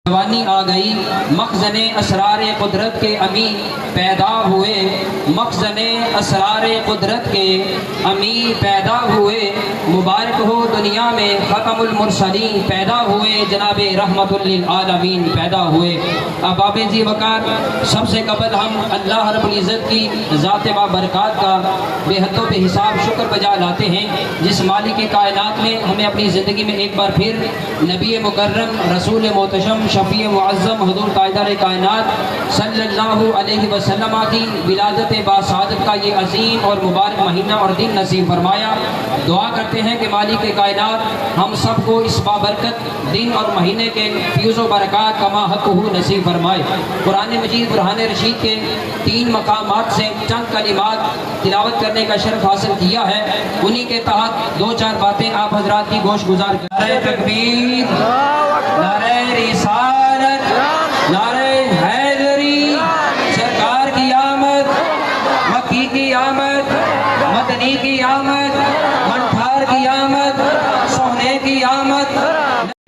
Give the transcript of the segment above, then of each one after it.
جوانی آ گئی، مخزن اسرار قدرت کے امی پیدا ہوئے، مخزن اسرار قدرت کے امی پیدا ہوئے، مبارک ہو دنیا میں ختم المرسلین پیدا ہوئے، جناب رحمت للعالمین پیدا ہوئے۔ احباب ذی وقار، سب سے قبل ہم اللہ رب العزت کی ذات با برکات کا بے حد و بے حساب شکر بجا لاتے ہیں، جس مالک کائنات نے ہمیں اپنی زندگی میں ایک بار پھر نبی مکرم رسول محتشم شفیع معظم حضور تاجدار کائنات صلی اللہ علیہ وسلم کی ولادت باسعادت کا یہ عظیم اور مبارک مہینہ اور دن نصیب فرمایا۔ دعا کرتے ہیں کہ مالک کائنات ہم سب کو اس بابرکت دن اور مہینے کے فیوز و برکات کما حق ہو نصیب فرمائے۔ قرآن مجید برہان رشید کے 3 مقامات سے چند کلمات تلاوت کرنے کا شرف حاصل کیا ہے، انہی کے تحت 2-4 باتیں آپ حضرات کی گوش گزار کریں۔ نعرہ تکبیر، نعرہ رسالت، نعرہ حیدری، سرکار کی آمد، مکی کی آمد، مدنی کی آمد، منٹھار کی آمد، سونے کی آمد۔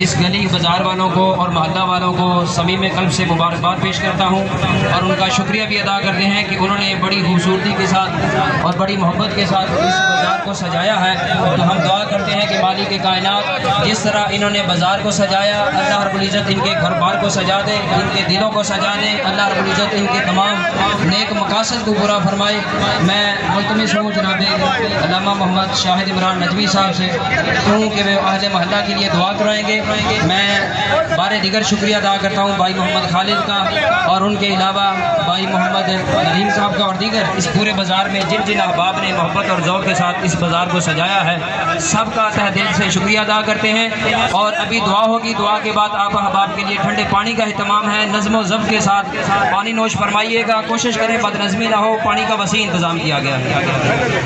اس گلی بازار والوں کو اور محلہ والوں کو صمیم قلب سے مبارکباد پیش کرتا ہوں، اور ان کا شکریہ بھی ادا کرتے ہیں کہ انہوں نے بڑی خوبصورتی کے ساتھ اور بڑی محبت کے ساتھ اس بازار کو سجایا ہے۔ تو ہم دعا کرتے ہیں کہ مالک کائنات جس طرح انہوں نے بازار کو سجایا، اللہ رب العزت ان کے گھر بار کو سجا دے، ان کے دلوں کو سجا دے، اللہ رب العزت ان کے تمام نیک مقاصد کو پورا فرمائے۔ میں ملتمس ہوں جناب علامہ محمد شاہد عمران نجوی صاحب سے کہ وہ اہل محلہ کے لیے دعا کرائیں گے۔ میں بارے دیگر شکریہ ادا کرتا ہوں بھائی محمد خالد کا، اور ان کے علاوہ بھائی محمد نعیم صاحب کا، اور دیگر اس پورے بازار میں جن جن احباب نے محبت اور ذوق کے ساتھ اس بازار کو سجایا ہے، سب کا تہ دل سے شکریہ ادا کرتے ہیں۔ اور ابھی دعا ہوگی، دعا کے بعد آپ احباب کے لیے ٹھنڈے پانی کا اہتمام ہے، نظم و ضبط کے ساتھ پانی نوش فرمائیے گا، کوشش کریں بد نظمی نہ ہو، پانی کا وسیع انتظام کیا گیا ہے۔